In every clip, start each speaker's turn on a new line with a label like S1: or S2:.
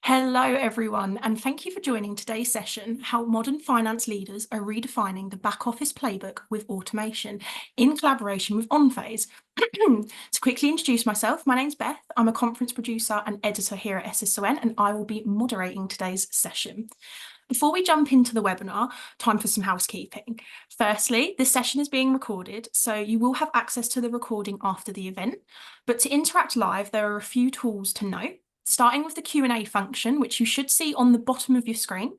S1: Hello, everyone, and thank you for joining today's session, How Modern Finance Leaders Are Redefining the Back Office Playbook with Automation in collaboration with OnPhase. To quickly introduce myself, my name's Beth. I'm a conference producer and editor here at SSON, and I will be moderating today's session. Before we jump into the webinar, time for some housekeeping. Firstly, this session is being recorded, so you will have access to the recording after the event. But to interact live, there are a few tools to note, starting with the Q&A function, which you should see on the bottom of your screen,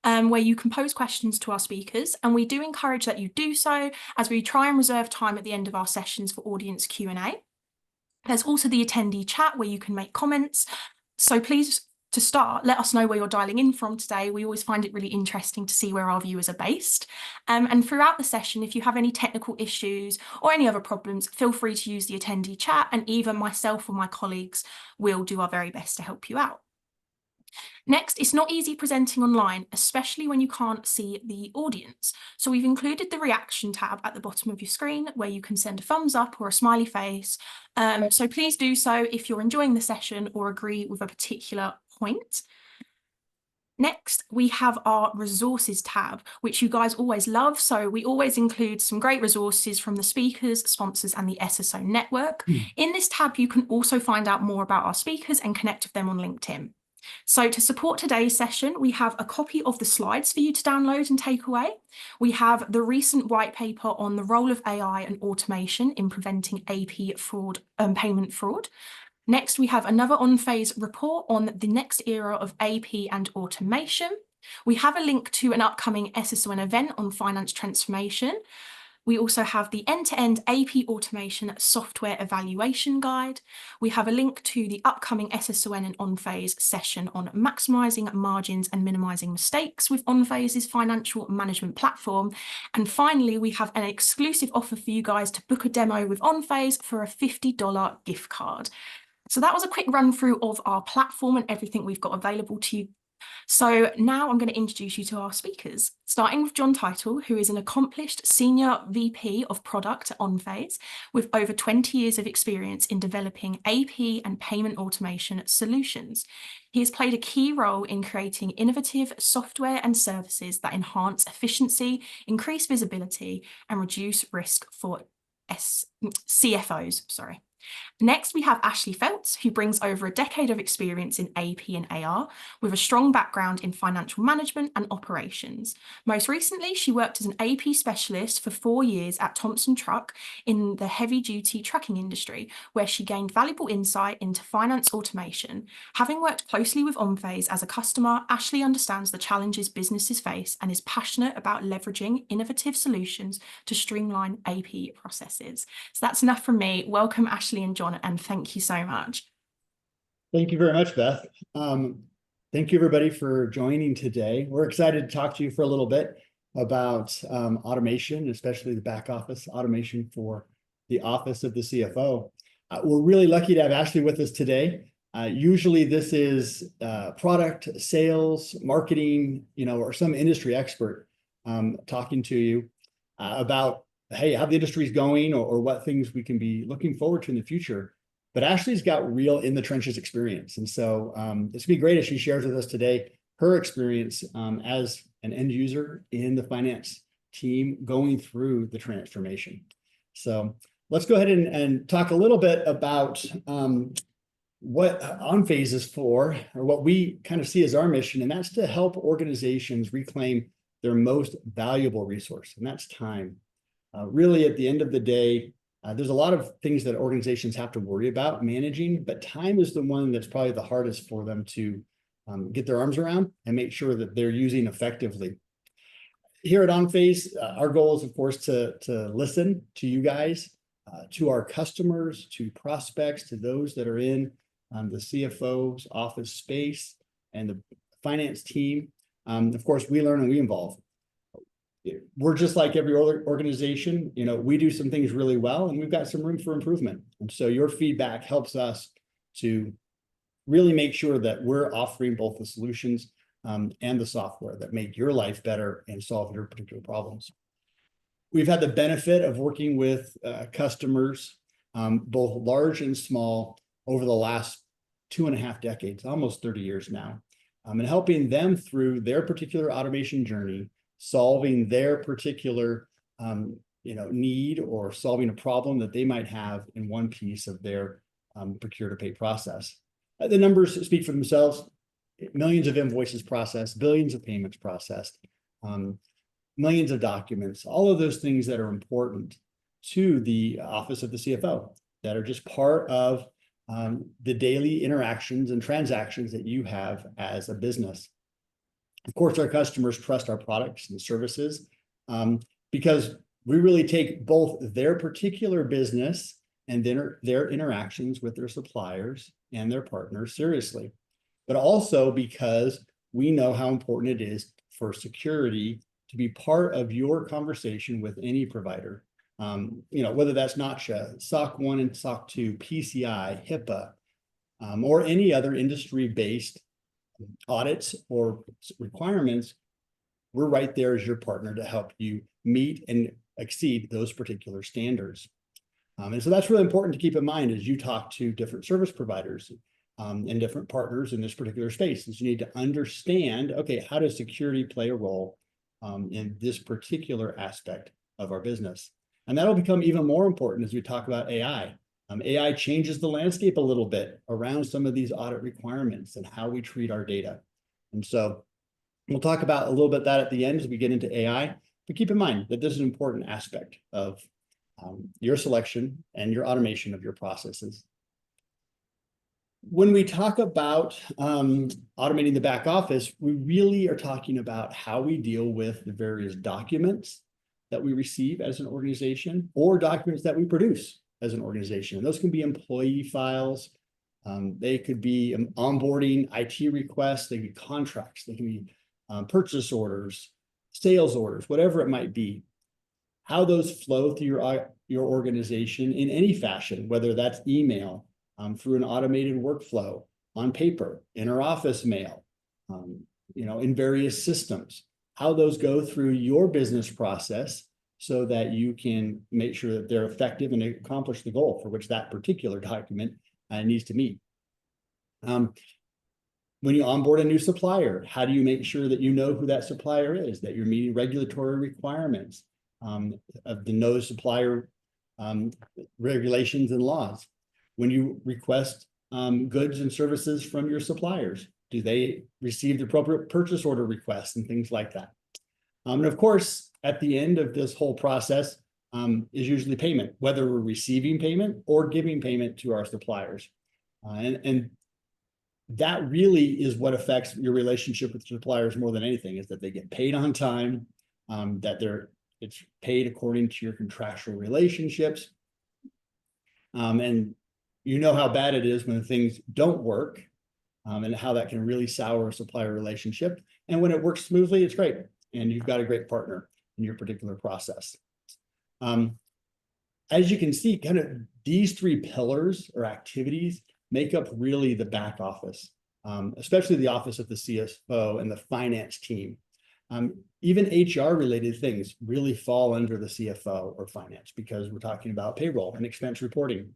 S1: where you can pose questions to our speakers. And we do encourage that you do so, as we try and reserve time at the end of our sessions for audience Q&A. There's also the attendee chat where you can make comments. So please, to start, let us know where you're dialing in from today. We always find it really interesting to see where our viewers are based. And throughout the session, if you have any technical issues or any other problems, feel free to use the attendee chat, and either myself or my colleagues will do our very best to help you out. Next, it's not easy presenting online, especially when you can't see the audience. So we've included the reaction tab at the bottom of your screen where you can send a thumbs up or a smiley face. So please do so if you're enjoying the session or agree with a particular point. Next, we have our resources tab, which you guys always love. So we always include some great resources from the speakers, sponsors, and the SSO network. In this tab, you can also find out more about our speakers and connect with them on LinkedIn. So to support today's session, we have a copy of the slides for you to download and take away. We have the recent white paper on the role of AI and automation in preventing AP fraud, payment fraud. Next, we have another OnPhase report on the next era of AP and automation. We have a link to an upcoming SSON event on finance transformation. We also have the end-to-end AP automation software evaluation guide. We have a link to the upcoming SSON and OnPhase session on maximising margins and minimising mistakes with OnPhase's financial management platform. And finally, we have an exclusive offer for you guys to book a demo with OnPhase for a $50 gift card. So that was a quick run through of our platform and everything we've got available to you. So now I'm going to introduce you to our speakers, starting with John Title, who is an accomplished Senior VP of Product at OnPhase with over 20 years of experience in developing AP and payment automation solutions. He has played a key role in creating innovative software and services that enhance efficiency, increase visibility, and reduce risk for CFOs. Next, we have Ashley Feltz, who brings over a decade of experience in AP and AR with a strong background in financial management and operations. Most recently, she worked as an AP specialist for 4 years at Thompson Truck in the heavy-duty trucking industry, where she gained valuable insight into finance automation. Having worked closely with OnPhase as a customer, Ashley understands the challenges businesses face and is passionate about leveraging innovative solutions to streamline AP processes. So that's enough from me. Welcome, Ashley and John, and thank you so much.
S2: Thank you very much, Beth. Thank you, everybody, for joining today. We're excited to talk to you for a little bit about automation, especially the back office automation for the office of the CFO. We're really lucky to have Ashley with us today. Usually this is product, sales, marketing, or some industry expert talking to you about, hey, how the industry is going or what things we can be looking forward to in the future. But Ashley's got real in the trenches experience. And so it's gonna be great if she shares with us today her experience as an end user in the finance team going through the transformation. So let's go ahead and talk a little bit about what OnPhase is for, or what we kind of see as our mission, and that's to help organizations reclaim their most valuable resource, and that's time. Really, at the end of the day, there's a lot of things that organizations have to worry about managing, but time is the one that's probably the hardest for them to get their arms around and make sure that they're using effectively. Here at OnPhase, our goal is, of course, to listen to you guys, to our customers, to prospects, to those that are in the CFO's office space and the finance team. Of course, we learn and we evolve. We're just like every other organization. We do some things really well, and we've got some room for improvement. And so your feedback helps us to really make sure that we're offering both the solutions and the software that make your life better and solve your particular problems. We've had the benefit of working with customers, both large and small, over the last 2.5 decades, almost 30 years now, and helping them through their particular automation journey, solving their particular need or solving a problem that they might have in one piece of their procure to pay process. The numbers speak for themselves. Millions of invoices processed, billions of payments processed, millions of documents, all of those things that are important to the office of the CFO that are just part of the daily interactions and transactions that you have as a business. Of course, our customers trust our products and services because we really take both their particular business and their interactions with their suppliers and their partners seriously, but also because we know how important it is for security to be part of your conversation with any provider. Whether that's NOTCHA, SOC 1 and SOC 2, PCI, HIPAA, or any other industry-based audits or requirements, we're right there as your partner to help you meet and exceed those particular standards. And so that's really important to keep in mind as you talk to different service providers and different partners in this particular space. Is you need to understand, okay, how does security play a role in this particular aspect of our business? And that'll become even more important as we talk about AI. AI changes the landscape a little bit around some of these audit requirements and how we treat our data. And so we'll talk about a little bit that at the end as we get into AI, but keep in mind that this is an important aspect of your selection and your automation of your processes. When we talk about automating the back office, we really are talking about how we deal with the various documents that we receive as an organization or documents that we produce as an organization. And those can be employee files. They could be onboarding IT requests. They can be contracts. They can be purchase orders, sales orders, whatever it might be. How those flow through your organization in any fashion, whether that's email, through an automated workflow, on paper, inter-office mail, in various systems, how those go through your business process so that you can make sure that they're effective and accomplish the goal for which that particular document needs to meet. When you onboard a new supplier, how do you make sure that you know who that supplier is, that you're meeting regulatory requirements of the no supplier regulations and laws? When you request goods and services from your suppliers, do they receive the appropriate purchase order requests and things like that? And of course, at the end of this whole process is usually payment, whether we're receiving payment or giving payment to our suppliers. And that really is what affects your relationship with suppliers more than anything, is that they get paid on time, that it's paid according to your contractual relationships. And you know how bad it is when things don't work and how that can really sour a supplier relationship. And when it works smoothly, it's great. And you've got a great partner in your particular process. As you can see, kind of these three pillars or activities make up really the back office, especially the office of the CFO and the finance team. Even HR related things really fall under the CFO or finance because we're talking about payroll and expense reporting.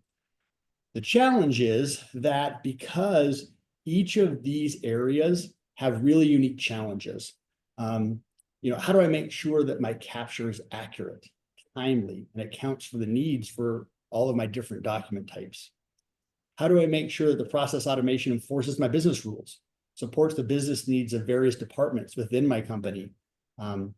S2: The challenge is that because each of these areas have really unique challenges, how do I make sure that my capture is accurate, timely, and accounts for the needs for all of my different document types? How do I make sure that the process automation enforces my business rules, supports the business needs of various departments within my company? And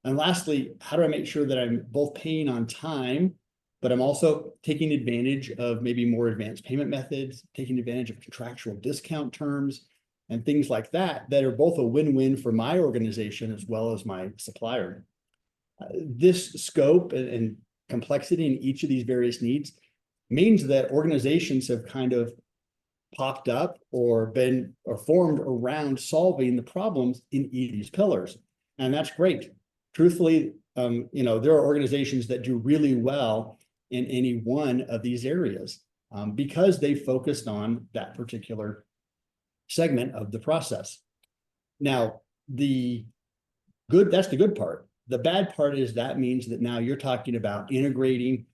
S2: lastly, how do I make sure that I'm both paying on time, but I'm also taking advantage of maybe more advanced payment methods, taking advantage of contractual discount terms, and things like that are both a win-win for my organization as well as my supplier. This scope and complexity in each of these various needs means that organizations have kind of popped up or formed around solving the problems in each of these pillars. And that's great. Truthfully, there are organizations that do really well in any one of these areas because they focused on that particular segment of the process. Now, that's the good part. The bad part is that means that now you're talking about integrating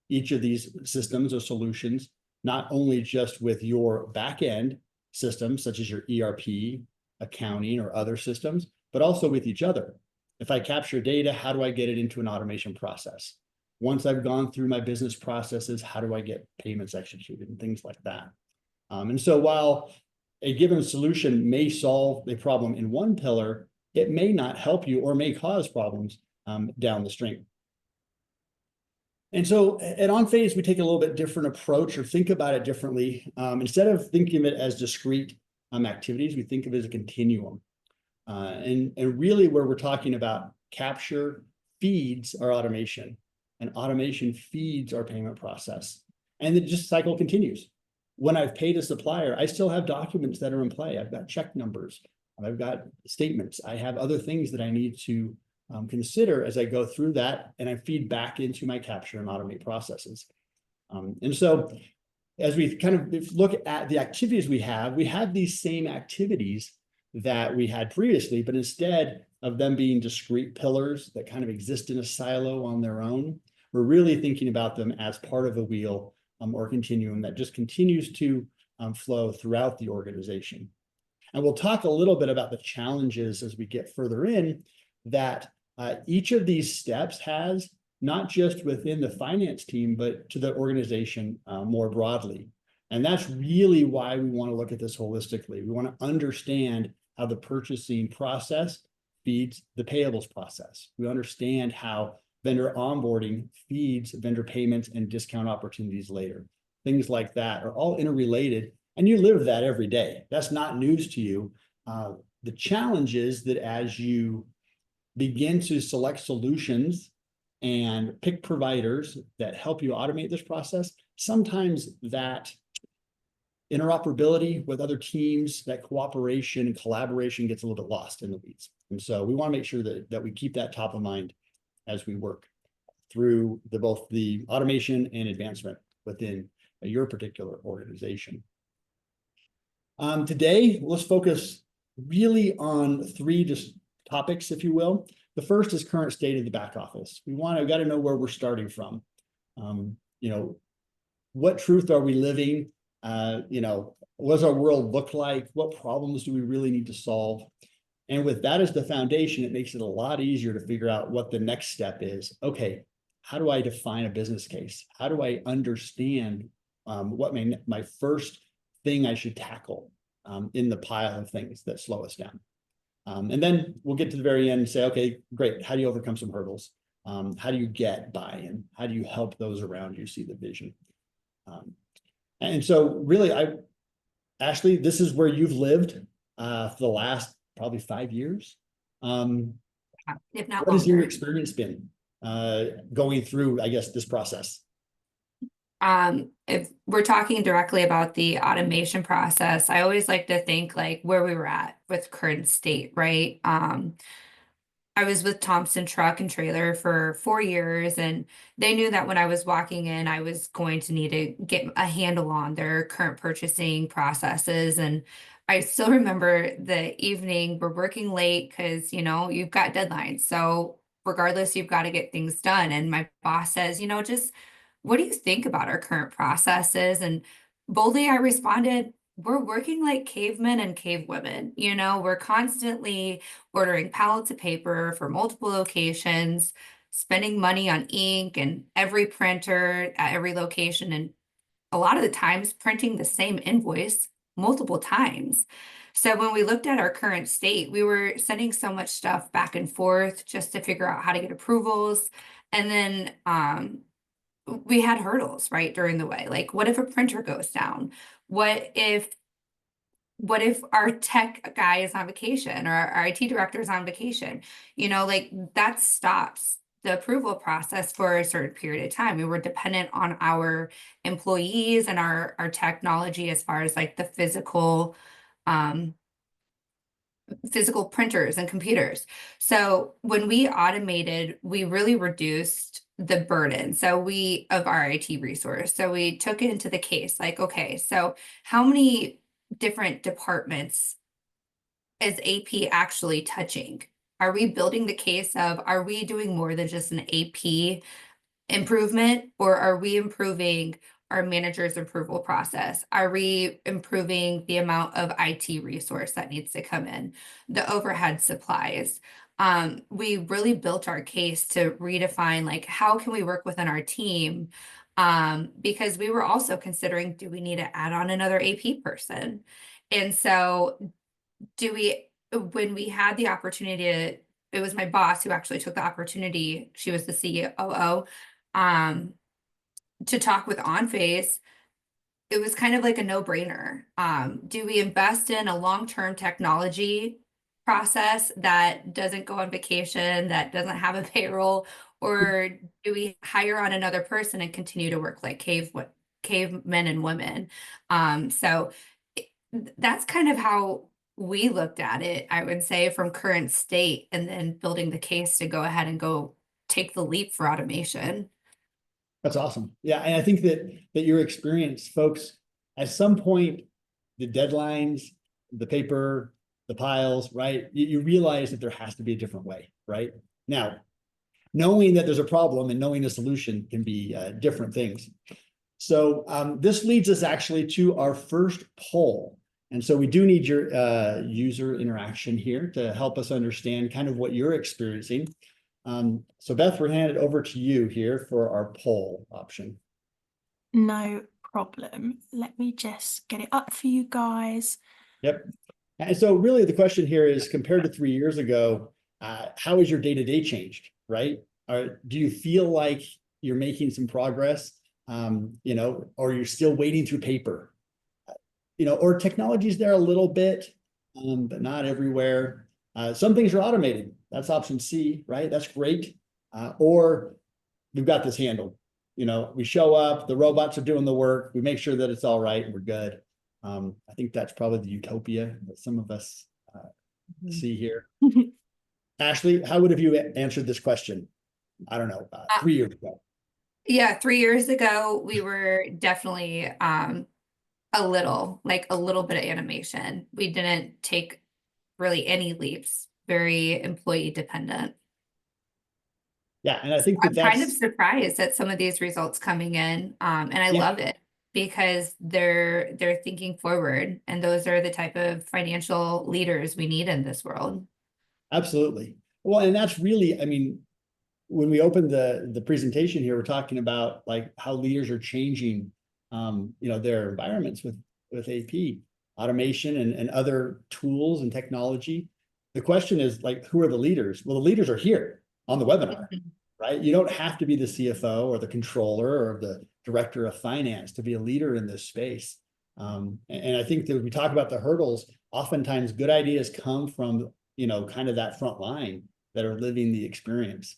S2: each of these systems or solutions not only just with your back end systems, such as your ERP, accounting, or other systems, but also with each other. If I capture data, how do I get it into an automation process? Once I've gone through my business processes, how do I get payments executed and things like that? And so while a given solution may solve a problem in one pillar, it may not help you or may cause problems down the stream. And so at OnPhase, we take a little bit different approach or think about it differently. Instead of thinking of it as discrete activities, we think of it as a continuum. And really where we're talking about capture feeds our automation, and automation feeds our payment process. And the just cycle continues. When I've paid a supplier, I still have documents that are in play. I've got check numbers, I've got statements, I have other things that I need to consider as I go through that, and I feed back into my capture and automate processes. And so as we kind of look at the activities we have these same activities that we had previously, but instead of them being discrete pillars that kind of exist in a silo on their own, we're really thinking about them as part of a wheel or continuum that just continues to flow throughout the organization. And we'll talk a little bit about the challenges as we get further in that each of these steps has, not just within the finance team, but to the organization more broadly. And that's really why we want to look at this holistically. We want to understand how the purchasing process feeds the payables process. We understand how vendor onboarding feeds vendor payments and discount opportunities later. Things like that are all interrelated, and you live that every day. That's not news to you. The challenge is that as you begin to select solutions and pick providers that help you automate this process, sometimes that interoperability with other teams, that cooperation and collaboration gets a little bit lost in the weeds. And so we want to make sure that we keep that top of mind as we work through both the automation and advancement within your particular organization. Today, let's focus really on three just topics, if you will. The first is current state of the back office. We got to know where we're starting from. What truth are we living? What does our world look like? What problems do we really need to solve? And with that as the foundation, it makes it a lot easier to figure out what the next step is. Okay, how do I define a business case? How do I understand what my first thing I should tackle in the pile of things that slow us down? And then we'll get to the very end and say, okay, great. How do you overcome some hurdles? How do you get buy-in? How do you help those around you see the vision? And so really, Ashley, this is where you've lived for the last probably 5 years.
S3: If not
S2: what has your
S3: longer.
S2: experience been going through, I guess, this process?
S3: If we're talking directly about the automation process, I always like to think like where we were at with current state, right? I was with Thompson Truck and Trailer for 4 years, and they knew that when I was walking in, I was going to need to get a handle on their current purchasing processes. And I still remember the evening, we're working late because, you've got deadlines. So regardless, you've got to get things done. And my boss says, just what do you think about our current processes? And boldly I responded, we're working like cavemen and cavewomen. We're constantly ordering pallets of paper for multiple locations, spending money on ink and every printer at every location, and a lot of the times printing the same invoice multiple times. So when we looked at our current state, we were sending so much stuff back and forth just to figure out how to get approvals. And then we had hurdles right during the way. Like, what if a printer goes down? What if our tech guy is on vacation or our IT director is on vacation? That stops the approval process for a certain period of time. We were dependent on our employees and our technology as far as like the physical printers and computers. So when we automated, we really reduced the burden of our IT resource. So we took it into the case like, okay, so how many different departments is AP actually touching? Are we building the case of, are we doing more than just an AP improvement, or are we improving our manager's approval process? Are we improving the amount of IT resource that needs to come in, the overhead supplies? We really built our case to redefine, like, how can we work within our team? Because we were also considering, do we need to add on another AP person? And so when we had the opportunity to, it was my boss who actually took the opportunity, she was the COO, to talk with OnPhase, it was kind of like a no-brainer. Do we invest in a long-term technology process that doesn't go on vacation, that doesn't have a payroll, or do we hire on another person and continue to work like cavemen and women? So that's kind of how we looked at it, I would say, from current state, and then building the case to go ahead and go take the leap for automation.
S2: That's awesome. Yeah, and I think that your experience, folks, at some point, the deadlines, the paper, the piles, right? You realize that there has to be a different way, right? Now, knowing that there's a problem and knowing a solution can be different things. So this leads us actually to our first poll. And so we do need your user interaction here to help us understand kind of what you're experiencing. So Beth, we're handed over to you here for our poll option.
S1: No problem. Let me just get it up for you guys.
S2: Yep. And so really the question here is, compared to 3 years ago, how has your day-to-day changed, right? Do you feel like you're making some progress, or you're still wading through paper, or technology's there a little bit, but not everywhere. Some things are automated. That's option C, right? That's great. Or we've got this handled. We show up, the robots are doing the work, we make sure that it's all right, and we're good. I think that's probably the utopia that some of us see here. Ashley, how would have you answered this question? I don't know, 3 years ago.
S3: Yeah, 3 years ago, we were definitely a little bit of animation. We didn't take really any leaps, very employee dependent.
S2: Yeah, and I think
S3: I'm kind of surprised at some of these results coming in, and I love it because they're thinking forward, and those are the type of financial leaders we need in this world.
S2: Absolutely. Well, and that's really, I mean, when we opened the presentation here, we're talking about like how leaders are changing, their environments with AP, automation and other tools and technology. The question is, like, who are the leaders? Well, the leaders are here on the webinar, right? You don't have to be the CFO or the controller or the director of finance to be a leader in this space. And I think that when we talk about the hurdles, oftentimes good ideas come from, kind of that front line that are living the experience.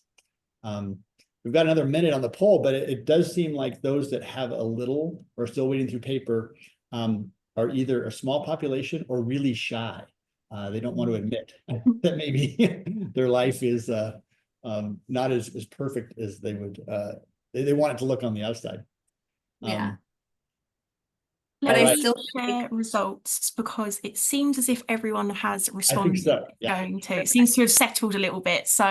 S2: We've got another minute on the poll, but it does seem like those that have a little or still waiting through paper are either a small population or really shy. They don't want to admit that maybe their life is not as perfect as they would. They want it to look on the outside.
S3: Yeah.
S1: Let me still share results because it seems as if everyone has responded.
S2: So, yeah.
S1: It seems to have settled a little bit. So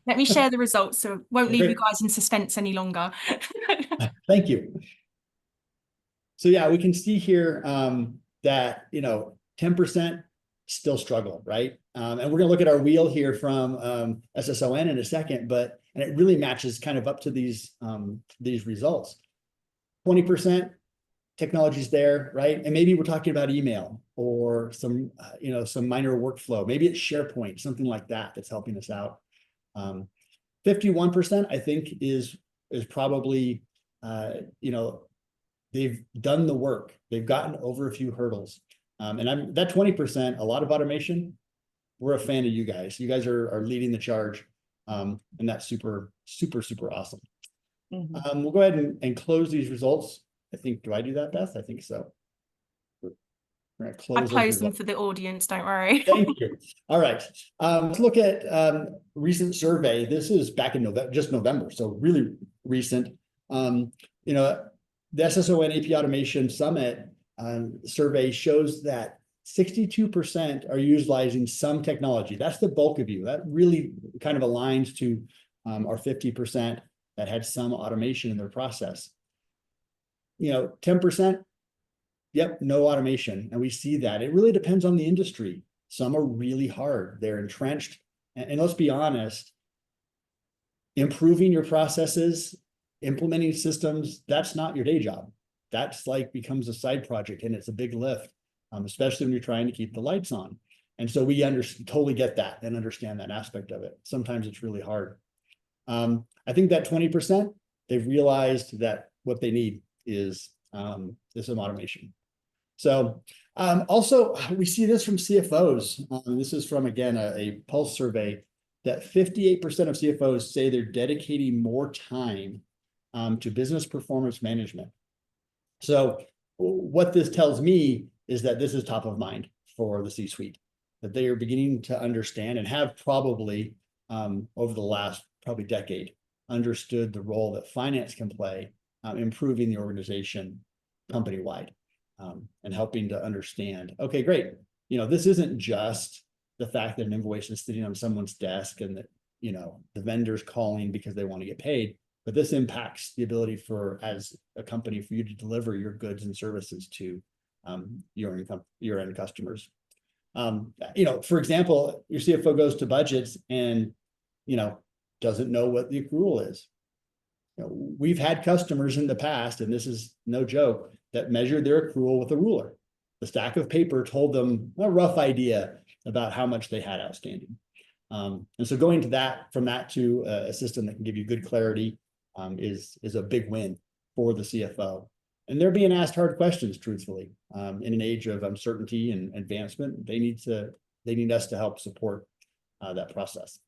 S1: let me share the results so it won't leave you guys in suspense any longer.
S2: Thank you. So yeah, we can see here that 10% still struggle, right? And we're going to look at our wheel here from SSON in a second, and it really matches kind of up to these results. 20%. Technology's there, right? And maybe we're talking about email or some minor workflow. Maybe it's SharePoint, something like that that's helping us out. 51%, I think, is probably, they've done the work. They've gotten over a few hurdles. And that 20%, a lot of automation, we're a fan of you guys. You guys are leading the charge. And that's super, super, super awesome. Mm-hmm. We'll go ahead and close these results. I think, do I do that, Beth? I think so. We're gonna close.
S1: I close them for the audience, don't worry.
S2: Thank you. All right. Let's look at recent survey. This is back in November, so really recent. The SSON AP Automation Summit survey shows that 62% are utilizing some technology. That's the bulk of you. That really kind of aligns to our 50% that had some automation in their process. 10%, yep, no automation. And we see that. It really depends on the industry. Some are really hard. They're entrenched. And let's be honest, improving your processes, implementing systems, that's not your day job. That's like becomes a side project, and it's a big lift, especially when you're trying to keep the lights on. And so we totally get that and understand that aspect of it. Sometimes it's really hard. I think that 20%, they've realized that what they need is some automation. So also, we see this from CFOs. This is from, again, a Pulse survey that 58% of CFOs say they're dedicating more time to business performance management. So what this tells me is that this is top of mind for the C-suite, that they are beginning to understand and have probably over the last probably decade understood the role that finance can play improving the organization company-wide and helping to understand, okay, great. This isn't just the fact that an invoice is sitting on someone's desk and that, the vendor's calling because they want to get paid, but this impacts the ability as a company, for you to deliver your goods and services to your end customers. For example, your CFO goes to budgets and, doesn't know what the accrual is. We've had customers in the past, and this is no joke, that measured their accrual with a ruler. The stack of paper told them a rough idea about how much they had outstanding. And so going to from that to a system that can give you good clarity is a big win for the CFO. And they're being asked hard questions, truthfully. In an age of uncertainty and advancement, they need us to help support that process.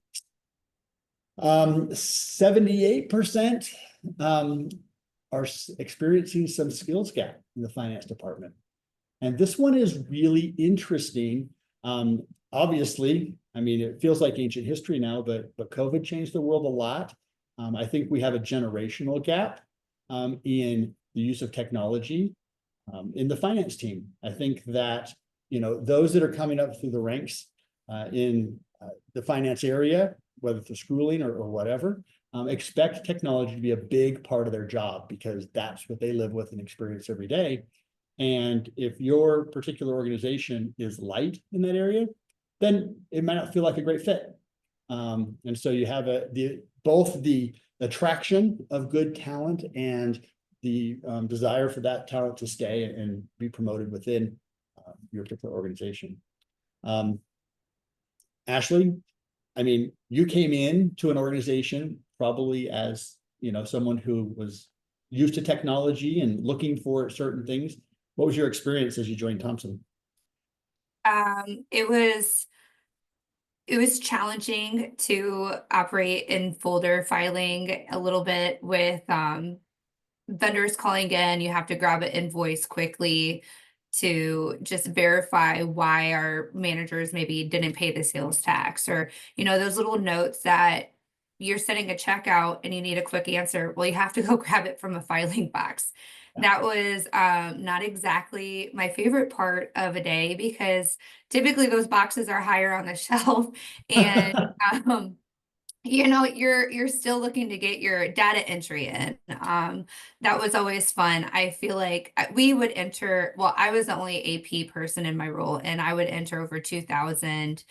S2: 78% are experiencing some skills gap in the finance department. And this one is really interesting. Obviously, it feels like ancient history now, but COVID changed the world a lot. I think we have a generational gap in the use of technology in the finance team. I think that, those that are coming up through the ranks in the finance area, whether it's schooling or whatever, expect technology to be a big part of their job because that's what they live with and experience every day. And if your particular organization is light in that area, then it might not feel like a great fit. And so you have both the attraction of good talent and the desire for that talent to stay and be promoted within your particular organization. Ashley, you came in to an organization probably as, someone who was used to technology and looking for certain things. What was your experience as you joined Thomson?
S3: It was challenging to operate in folder filing a little bit with vendors calling in. You have to grab an invoice quickly to just verify why our managers maybe didn't pay the sales tax, or those little notes that you're sending a check out and you need a quick answer. Well, you have to go grab it from a filing box. That was not exactly my favorite part of a day because typically those boxes are higher on the shelf and you're still looking to get your data entry in. That was always fun. I feel like we would enter, well, I was the only AP person in my role, and I would enter over 2,000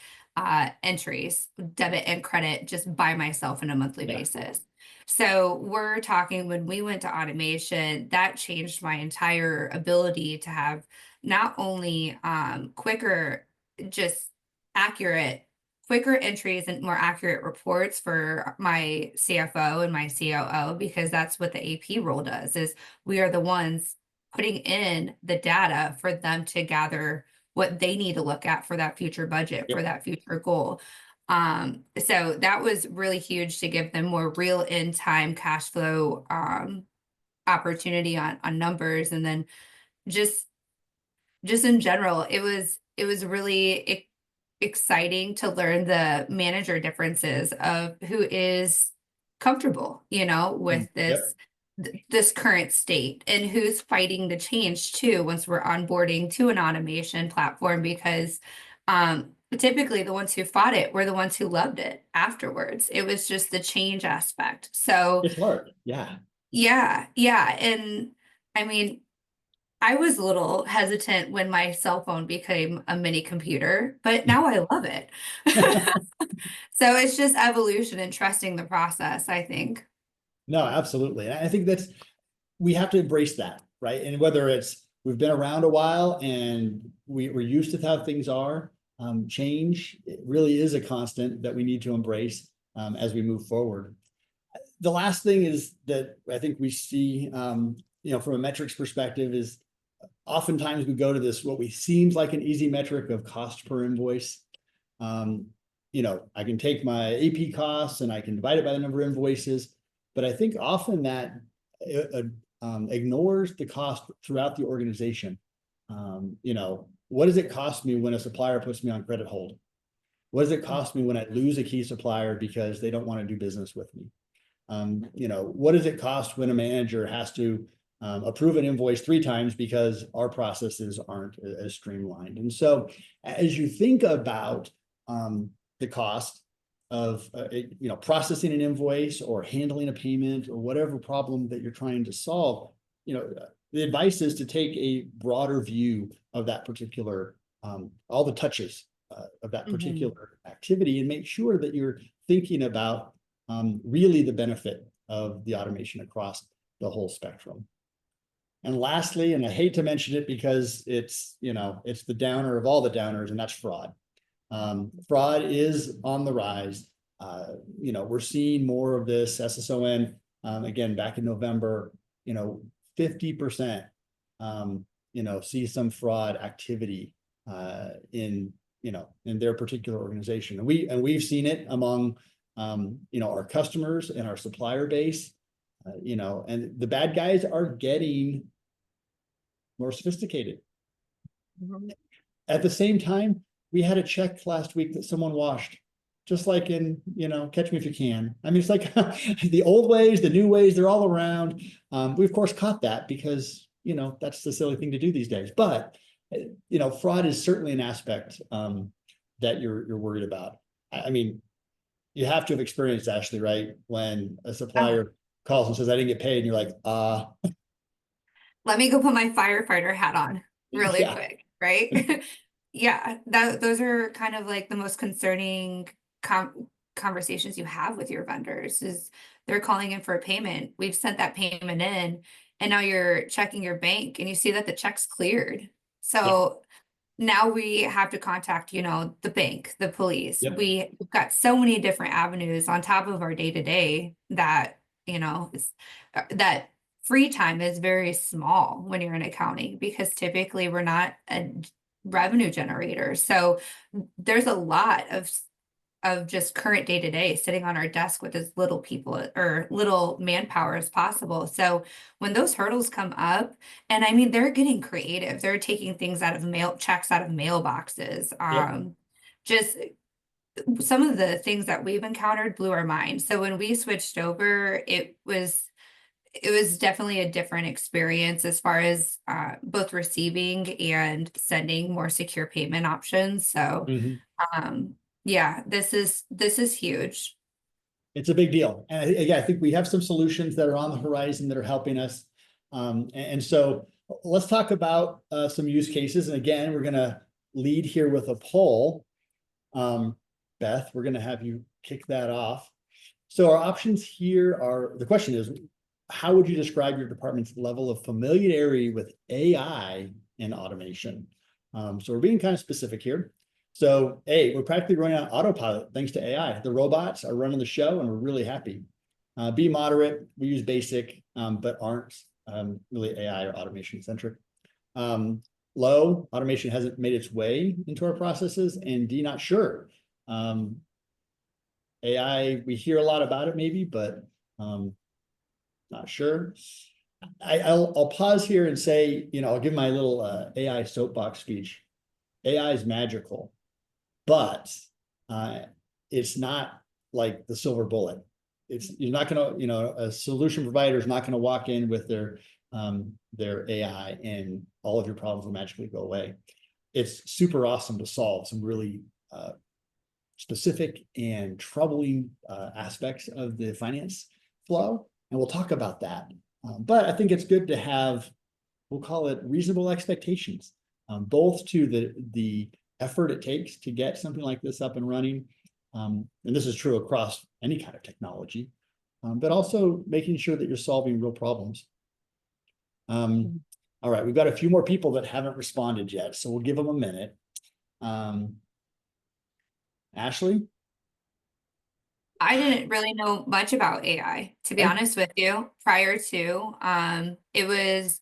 S3: entries, debit and credit, just by myself on a monthly basis. So we're talking, when we went to automation, that changed my entire ability to have not only quicker, just quicker entries and more accurate reports for my CFO and my COO, because that's what the AP role does, is we are the ones putting in the data for them to gather what they need to look at for that future budget, for that future goal. So that was really huge to give them more real in-time cash flow opportunity on numbers. And then just in general, it was really exciting to learn the manager differences of who is comfortable, with this current state, and who's fighting to change too once we're onboarding to an automation platform, because typically the ones who fought it were the ones who loved it afterwards. It was just the change aspect. So
S2: it's hard. Yeah.
S3: Yeah. And I mean, I was a little hesitant when my cell phone became a mini computer, but now I love it. So it's just evolution and trusting the process, I think.
S2: No, absolutely. And I think we have to embrace that, right? And whether it's we've been around a while and we're used to how things are, change, it really is a constant that we need to embrace as we move forward. The last thing is that I think we see, from a metrics perspective, is oftentimes we go to this, what we seems like an easy metric of cost per invoice. I can take my AP costs and I can divide it by the number of invoices, but I think often that ignores the cost throughout the organization. What does it cost me when a supplier puts me on credit hold? What does it cost me when I lose a key supplier because they don't want to do business with me? What does it cost when a manager has to approve an invoice 3 times because our processes aren't as streamlined? And so as you think about the cost of processing an invoice or handling a payment or whatever problem that you're trying to solve, the advice is to take a broader view of that particular all the touches of that particular activity, and make sure that you're thinking about really the benefit of the automation across the whole spectrum. And lastly, and I hate to mention it because it's the downer of all the downers, and that's fraud. Fraud is on the rise. We're seeing more of this. SSON, again, back in November, 50%, see some fraud activity in their particular organization. And we've seen it among, our customers and our supplier base, and the bad guys are getting more sophisticated. At the same time, we had a check last week that someone washed, just like in, Catch Me If You Can. I mean, it's like the old ways, the new ways, they're all around. We of course caught that because, that's the silly thing to do these days. But, fraud is certainly an aspect that you're worried about. I mean, you have to have experienced, Ashley, right? When a supplier calls and says, I didn't get paid, and you're like,
S3: Let me go put my firefighter hat on really quick, right? Yeah, those are kind of like the most concerning conversations you have with your vendors, is they're calling in for a payment. We've sent that payment in, and now you're checking your bank and you see that the check's cleared. So now we have to contact, the bank, the police.
S2: Yep.
S3: We've got so many different avenues on top of our day-to-day that, that free time is very small when you're in accounting, because typically we're not a revenue generator. So there's a lot of just current day-to-day sitting on our desk with as little people or little manpower as possible. So when those hurdles come up, and I mean, they're getting creative, they're taking things out of checks out of mailboxes. Just some of the things that we've encountered blew our mind. So when we switched over, it was definitely a different experience as far as both receiving and sending more secure payment options. So yeah, this is huge.
S2: It's a big deal. And again, I think we have some solutions that are on the horizon that are helping us. And so let's talk about some use cases. And again, we're going to lead here with a poll. Beth, we're going to have you kick that off. So our options here are, the question is, how would you describe your department's level of familiarity with AI and automation? So we're being kind of specific here. So A, we're practically running on autopilot thanks to AI. The robots are running the show and we're really happy. B, moderate, we use basic, but aren't really AI or automation centric. Low, automation hasn't made its way into our processes. And D, not sure. AI, we hear a lot about it maybe, but not sure. I'll pause here and say, I'll give my little AI soapbox speech. AI is magical, but it's not like the silver bullet. You're not going to, a solution provider is not going to walk in with their AI and all of your problems will magically go away. It's super awesome to solve some really specific and troubling aspects of the finance flow. And we'll talk about that. But I think it's good to have we'll call it reasonable expectations, both to the effort it takes to get something like this up and running. And this is true across any kind of technology, but also making sure that you're solving real problems. All right, we've got a few more people that haven't responded yet, so we'll give them a minute. Ashley?
S3: I didn't really know much about AI, to be
S2: Okay.
S3: honest with you, prior to. It was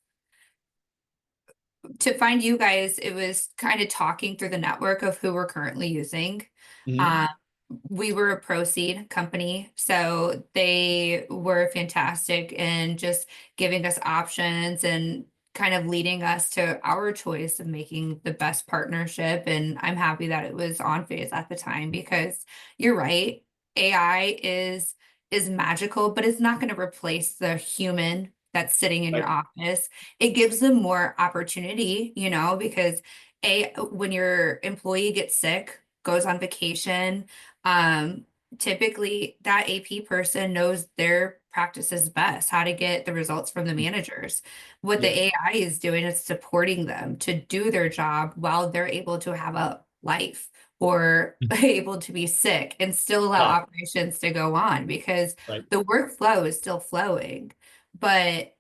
S3: to find you guys, it was kind of talking through the network of who we're currently using.
S2: Mhm.
S3: We were a pro seed company, so they were fantastic in just giving us options and kind of leading us to our choice of making the best partnership. And I'm happy that it was on phase at the time, because you're right, AI is magical, but it's not going to replace the human that's sitting in your
S2: Right.
S3: office. It gives them more opportunity, because when your employee gets sick, goes on vacation, typically that AP person knows their practices best, how to get the results from the managers. What the
S2: Yeah.
S3: AI is doing is supporting them to do their job while they're able to have a life, or able to be sick and still allow
S2: Yeah.
S3: operations to go on, because
S2: Right.
S3: the workflow is still flowing, but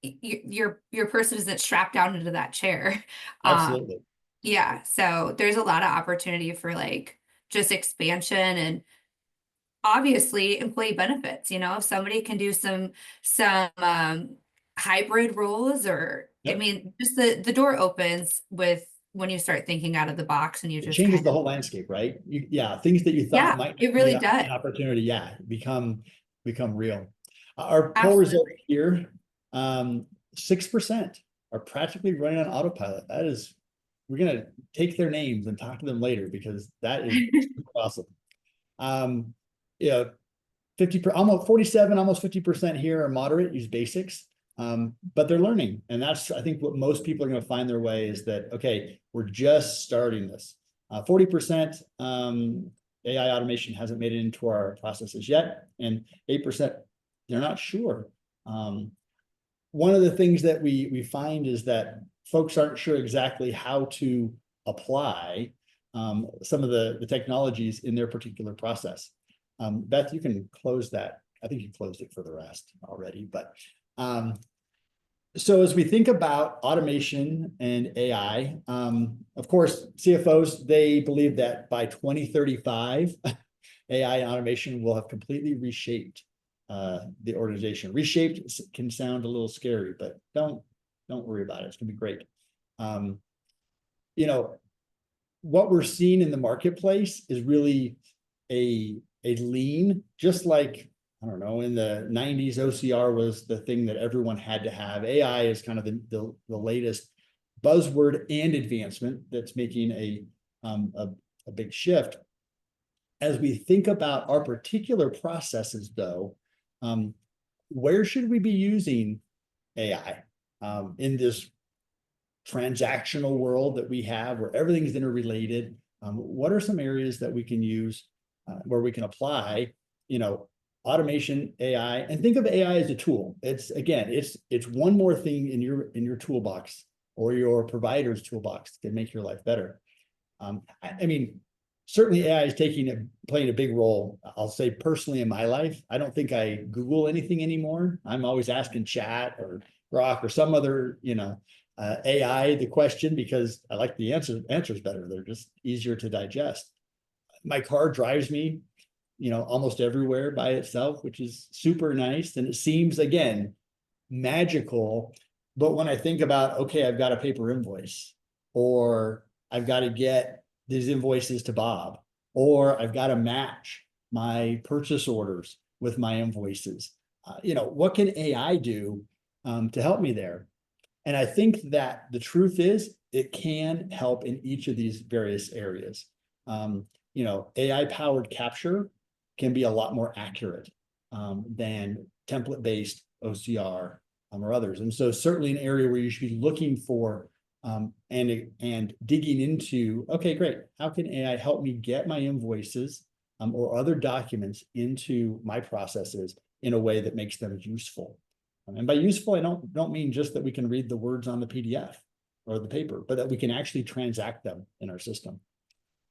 S3: your person isn't strapped down into that chair.
S2: Absolutely.
S3: Yeah, so there's a lot of opportunity for like just expansion, and obviously employee benefits. If somebody can do some hybrid roles, or I
S2: Yep.
S3: mean, just the door opens with when you start thinking out of the box, and you
S2: It
S3: just
S2: changes
S3: kind
S2: the
S3: of,
S2: whole landscape, right? Yeah, things that you thought
S3: yeah,
S2: might
S3: it
S2: be
S3: really does.
S2: an opportunity, yeah, become real. Our poll results
S3: Absolutely.
S2: here, 6% are practically running on autopilot. That is, we're gonna take their names and talk to them later, because that is awesome. Yeah, almost 47, almost 50% here are moderate, use basics. But they're learning. And that's, I think, what most people are going to find their way is that, okay, we're just starting this. 40% AI automation hasn't made it into our processes yet, and 8%, they're not sure. One of the things that we find is that folks aren't sure exactly how to apply some of the technologies in their particular process. Beth, you can close that. I think you closed it for the rest already, but so as we think about automation and AI, of course, CFOs, they believe that by 2035, AI and automation will have completely reshaped the organization. Reshaped can sound a little scary, but don't worry about it. It's gonna be great. What we're seeing in the marketplace is really a lean, just like, I don't know, in the 90s, OCR was the thing that everyone had to have. AI is kind of the latest buzzword and advancement that's making a big shift. As we think about our particular processes, though, where should we be using AI in this transactional world that we have, where everything's interrelated? What are some areas that we can use where we can apply, automation, AI, and think of AI as a tool? It's one more thing in your toolbox, or your provider's toolbox, to make your life better. I mean, certainly AI is playing a big role. I'll say personally in my life, I don't think I Google anything anymore. I'm always asking Chat or Grok or some other, AI the question, because I like the answers better. They're just easier to digest. My car drives me, almost everywhere by itself, which is super nice. And it seems, again, magical. But when I think about, okay, I've got a paper invoice, or I've got to get these invoices to Bob, or I've got to match my purchase orders with my invoices, what can AI do to help me there? And I think that the truth is, it can help in each of these various areas. AI-powered capture can be a lot more accurate than template-based OCR or others. And so certainly an area where you should be looking for and digging into, okay, great, how can AI help me get my invoices or other documents into my processes in a way that makes them useful? And by useful, I don't mean just that we can read the words on the PDF or the paper, but that we can actually transact them in our system.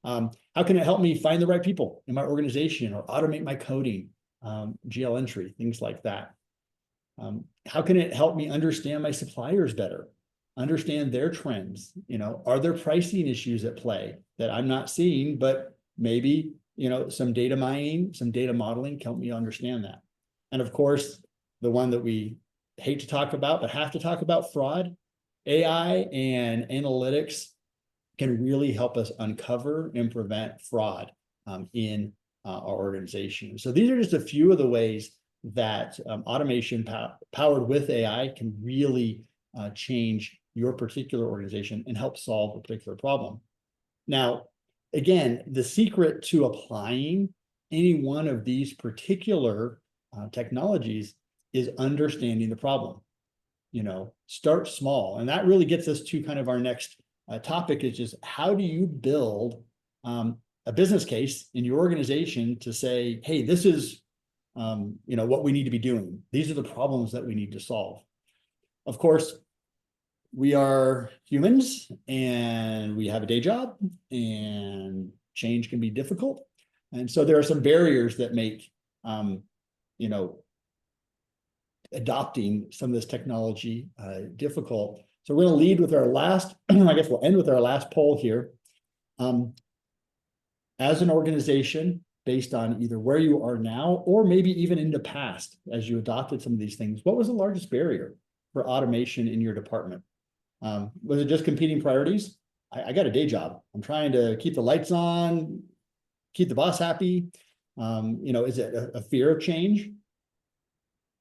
S2: How can it help me find the right people in my organization or automate my coding, GL entry, things like that? How can it help me understand my suppliers better, understand their trends? Are there pricing issues at play that I'm not seeing, but maybe, some data mining, some data modeling can help me understand that. And of course, the one that we hate to talk about, but have to talk about, fraud. AI and analytics can really help us uncover and prevent fraud in our organization. So these are just a few of the ways that automation powered with AI can really change your particular organization and help solve a particular problem. Now, again, the secret to applying any one of these particular technologies is understanding the problem. Start small. And that really gets us to kind of our next topic, is just how do you build a business case in your organization to say, hey, this is what we need to be doing. These are the problems that we need to solve. Of course, we are humans and we have a day job, and change can be difficult. And so there are some barriers that make, adopting some of this technology difficult. So we're going to lead with our last, I guess we'll end with our last poll here. As an organization, based on either where you are now or maybe even in the past, as you adopted some of these things, what was the largest barrier for automation in your department? Was it just competing priorities? I got a day job. I'm trying to keep the lights on, keep the boss happy. Is it a fear of change?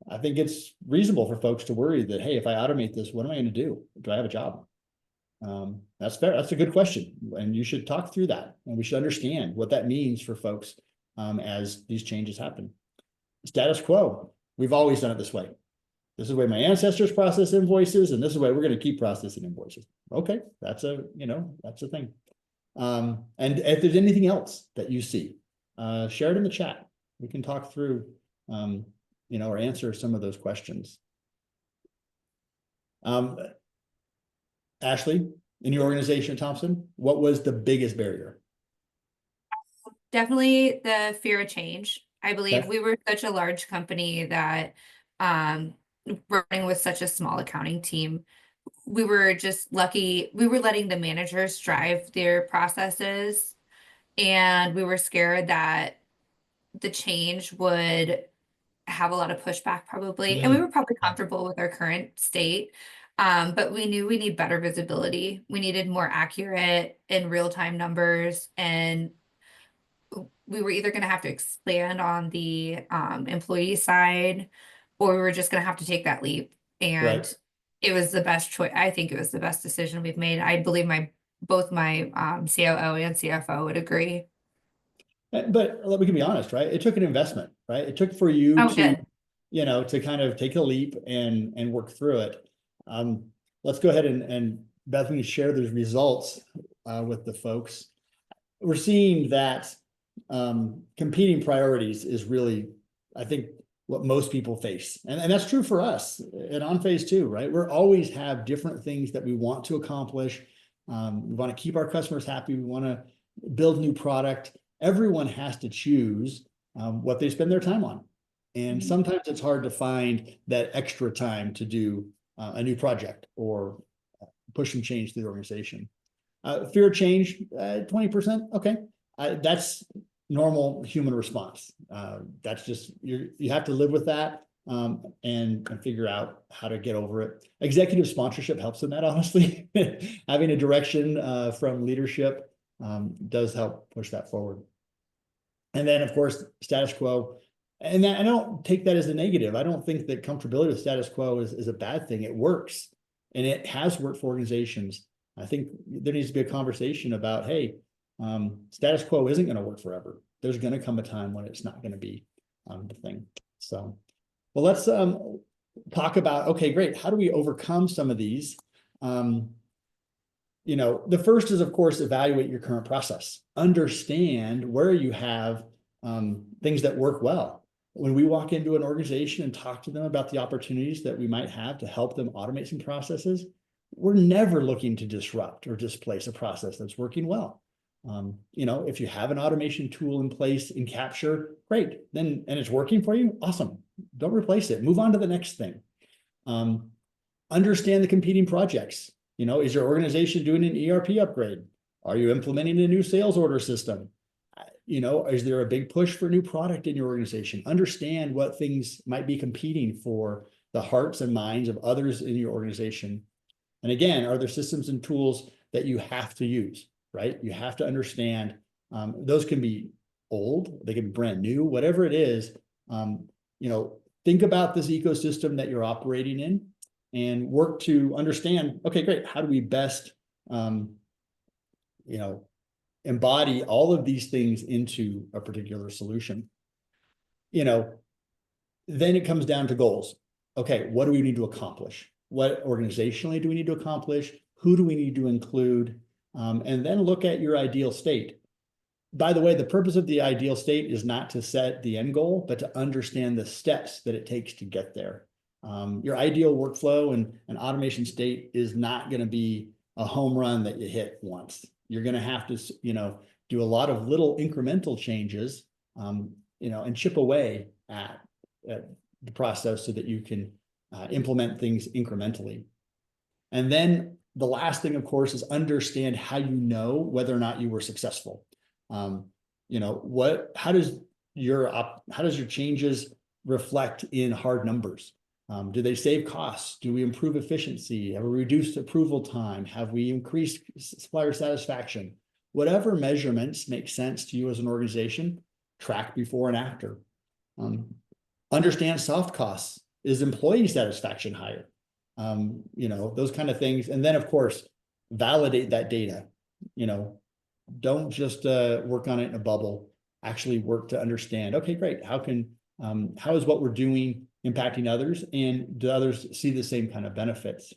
S2: I think it's reasonable for folks to worry that, hey, if I automate this, what am I going to do? Do I have a job? That's fair. That's a good question. And you should talk through that. And we should understand what that means for folks as these changes happen. Status quo. We've always done it this way. This is the way my ancestors process invoices, and this is the way we're going to keep processing invoices. Okay, that's a thing. And if there's anything else that you see, share it in the chat. We can talk through or answer some of those questions. Ashley, in your organization at Thompson, what was the biggest barrier?
S3: Definitely the fear of change. I believe we were such a large company that running with such a small accounting team, we were just lucky. We were letting the managers drive their processes, and we were scared that the change would have a lot of pushback probably. And we were probably comfortable with our current state. But we knew we need better visibility. We needed more accurate and real-time numbers. And we were either going to have to expand on the employee side, or we were just going to have to take that leap. And it was the best choice. I think it was the best decision we've made. I believe both my COO and CFO would agree.
S2: But we can be honest, right? It took an investment, right? It took for you to kind of take a leap and work through it. Let's go ahead and Bethany share those results with the folks. We're seeing that competing priorities is really, I think, what most people face. And that's true for us at OnPhase too, right? We're always have different things that we want to accomplish. We want to keep our customers happy. We want to build new product. Everyone has to choose what they spend their time on. And sometimes it's hard to find that extra time to do a new project or push some change through the organization. Fear of change, 20%. Okay. That's normal human response. That's just, you have to live with that and figure out how to get over it. Executive sponsorship helps in that, honestly. Having a direction from leadership does help push that forward. And then, of course, status quo. And I don't take that as a negative. I don't think that comfortability with status quo is a bad thing. It works, and it has worked for organizations. I think there needs to be a conversation about, hey, status quo isn't going to work forever. There's going to come a time when it's not going to be the thing. So, well, let's talk about, okay, great. How do we overcome some of these? The first is, of course, evaluate your current process. Understand where you have things that work well. when we walk into an organization and talk to them about the opportunities that we might have to help them automate some processes, we're never looking to disrupt or displace a process that's working well. If you have an automation tool in place in Capture, great. And it's working for you, awesome. Don't replace it. Move on to the next thing. Understand the competing projects. Is your organization doing an ERP upgrade? Are you implementing a new sales order system? Is there a big push for a new product in your organization? Understand what things might be competing for the hearts and minds of others in your organization. And again, are there systems and tools that you have to use, right? You have to understand, those can be old, they can be brand new, whatever it is. Think about this ecosystem that you're operating in and work to understand, okay, great, how do we best, embody all of these things into a particular solution? Then it comes down to goals. Okay, what do we need to accomplish? What organizationally do we need to accomplish? Who do we need to include? And then look at your ideal state. By the way, the purpose of the ideal state is not to set the end goal, but to understand the steps that it takes to get there. Your ideal workflow and automation state is not going to be a home run that you hit once. You're going to have to, do a lot of little incremental changes, and chip away at the process so that you can implement things incrementally. And then the last thing, of course, is understand how you know whether or not you were successful. How does your changes reflect in hard numbers? Do they save costs? Do we improve efficiency? Have we reduced approval time? Have we increased supplier satisfaction? Whatever measurements make sense to you as an organization, track before and after. Understand soft costs. Is employee satisfaction higher? Those kind of things. And then, of course, validate that data. Don't just work on it in a bubble. Actually work to understand, okay, great. How is what we're doing impacting others? And do others see the same kind of benefits?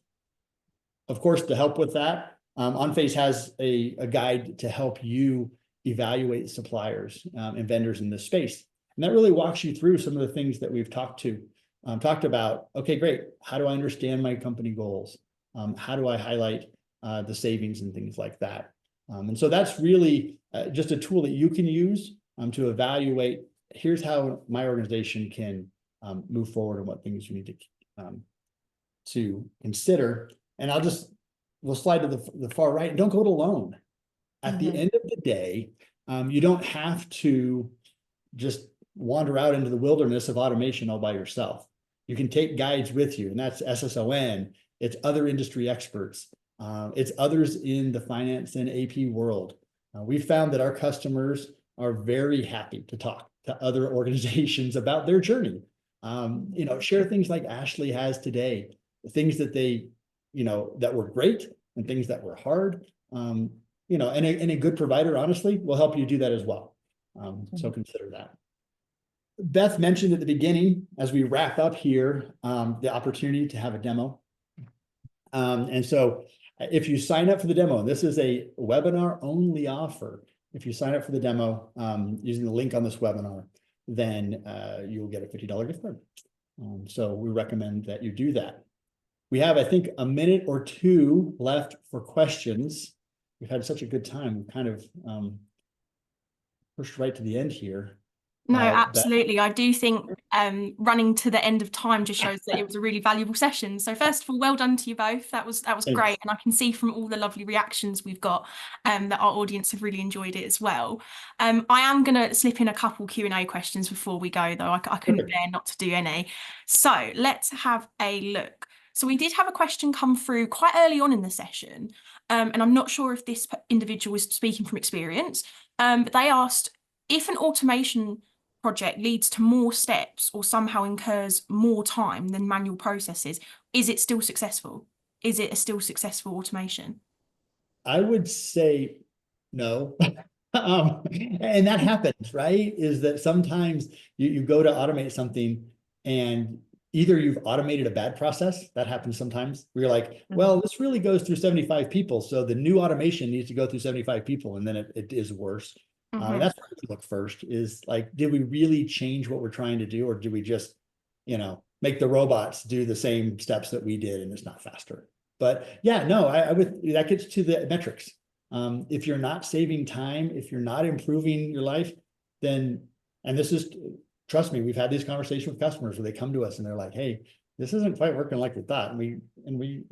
S2: Of course, to help with that, OnPhase has a guide to help you evaluate suppliers and vendors in this space. And that really walks you through some of the things that we've talked about. Okay, great. How do I understand my company goals? How do I highlight the savings and things like that? And so that's really just a tool that you can use to evaluate, here's how my organization can move forward and what things you need to consider. And we'll slide to the far right. Don't go it alone. At the end of the day, you don't have to just wander out into the wilderness of automation all by yourself. You can take guides with you, and that's SSON. It's other industry experts. It's others in the finance and AP world. We found that our customers are very happy to talk to other organizations about their journey. Share things like Ashley has today, things that they, that were great and things that were hard. And a good provider, honestly, will help you do that as well. So consider that. Beth mentioned at the beginning, as we wrap up here, the opportunity to have a demo. And so if you sign up for the demo, this is a webinar only offer. If you sign up for the demo using the link on this webinar, then you will get a $50 gift card. So we recommend that you do that. We have, I think, a minute or two left for questions. We've had such a good time. We've kind of pushed right to the end here.
S1: No, absolutely. I do think running to the end of time just shows that it was a really valuable session. So first of all, well done to you both. That was great. And I can see from all the lovely reactions we've got that our audience have really enjoyed it as well. I am going to slip in a couple Q&A questions before we go, though. I couldn't bear not to do any. So let's have a look. So we did have a question come through quite early on in the session. And I'm not sure if this individual is speaking from experience, but they asked, if an automation project leads to more steps or somehow incurs more time than manual processes, is it still successful? Is it a still successful automation?
S2: I would say no. And that happens, right? Is that sometimes you go to automate something and either you've automated a bad process, that happens sometimes, where you're like, well, this really goes through 75 people, so the new automation needs to go through 75 people, and then it is worse. And that's what we look first is like, did we really change what we're trying to do, or do we just, make the robots do the same steps that we did and it's not faster? But yeah, no, I would, that gets to the metrics. If you're not saving time, if you're not improving your life, then, and this is, trust me, we've had these conversations with customers where they come to us and they're like, hey, this isn't quite working like we thought. And we,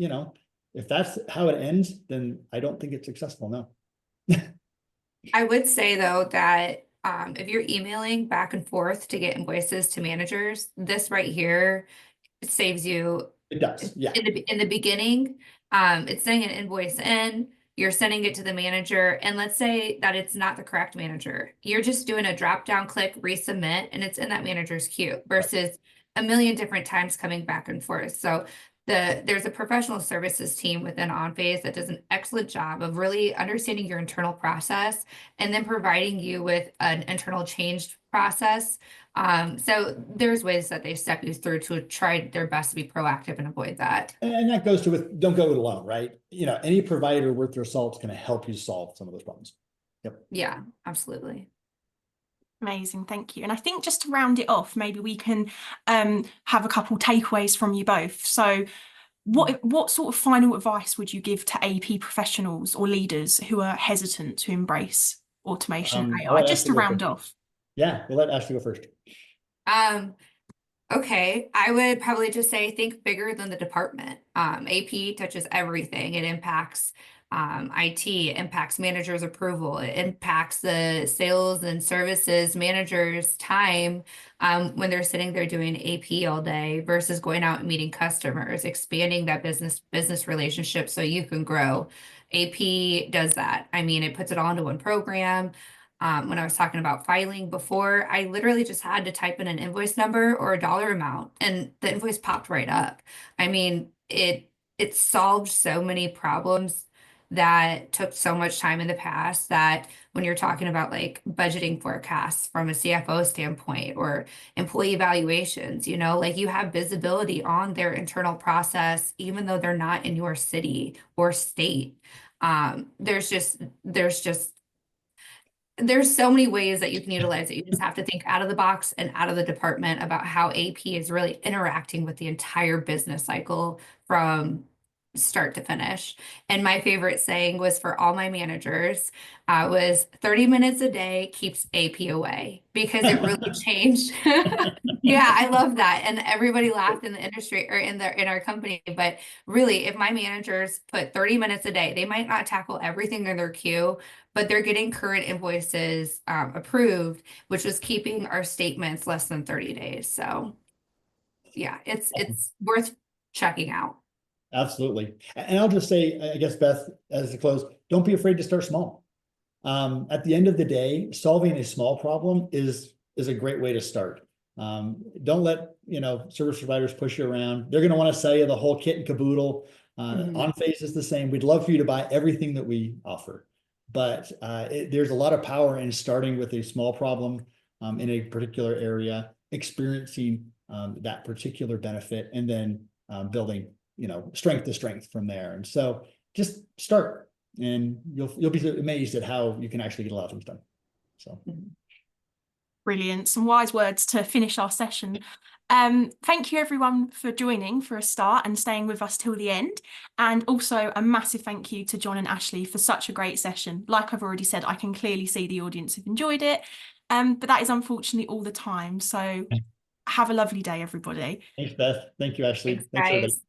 S2: if that's how it ends, then I don't think it's successful. No.
S3: I would say though that if you're emailing back and forth to get invoices to managers, this right here, it saves you.
S2: It does, yeah.
S3: In the beginning, it's sending an invoice in, you're sending it to the manager, and let's say that it's not the correct manager. You're just doing a drop down click, resubmit, and it's in that manager's queue versus a million different times coming back and forth. So there's a professional services team within OnPhase that does an excellent job of really understanding your internal process and then providing you with an internal change process. So there's ways that they step you through to try their best to be proactive and avoid that.
S2: And that goes to with, don't go it alone, right? Any provider worth their salt is going to help you solve some of those problems. Yep.
S3: Yeah, absolutely.
S1: Amazing, thank you. And I think just to round it off, maybe we can have a couple takeaways from you both. So what sort of final advice would you give to AP professionals or leaders who are hesitant to embrace automation and AI, just to round off?
S2: Yeah, we'll let Ashley go first.
S3: Okay, I would probably just say think bigger than the department. AP touches everything. It impacts IT, it impacts managers' approval, it impacts the sales and services managers' time when they're sitting there doing AP all day versus going out and meeting customers, expanding that business relationship so you can grow. AP does that. I mean, it puts it all into one program. When I was talking about filing before, I literally just had to type in an invoice number or a dollar amount and the invoice popped right up. I mean, it solved so many problems that took so much time in the past that when you're talking about like budgeting forecasts from a CFO standpoint or employee evaluations, like you have visibility on their internal process, even though they're not in your city or state. There's so many ways that you can utilize it. You just have to think out of the box and out of the department about how AP is really interacting with the entire business cycle from start to finish. And my favorite saying was for all my managers was 30 minutes a day keeps AP away, because it really changed. Yeah, I love that. And everybody laughed in the industry or in our company. But really, if my managers put 30 minutes a day, they might not tackle everything in their queue, but they're getting current invoices approved, which was keeping our statements less than 30 days. So yeah, it's worth checking out.
S2: Absolutely. And I'll just say, I guess, Beth, as a close, don't be afraid to start small. At the end of the day, solving a small problem is a great way to start. Don't let, service providers push you around. They're going to want to sell you the whole kit and caboodle. OnPhase is the same. We'd love for you to buy everything that we offer. But there's a lot of power in starting with a small problem in a particular area, experiencing that particular benefit, and then building strength to strength from there. And so just start, and you'll be amazed at how you can actually get a lot of things done. So
S1: brilliant. Some wise words to finish our session. Thank you everyone for joining for a start and staying with us till the end. And also a massive thank you to John and Ashley for such a great session. Like I've already said, I can clearly see the audience have enjoyed it. But that is unfortunately all the time. So have a lovely day, everybody.
S2: Thanks, Beth. Thank you, Ashley.
S3: Thanks, guys.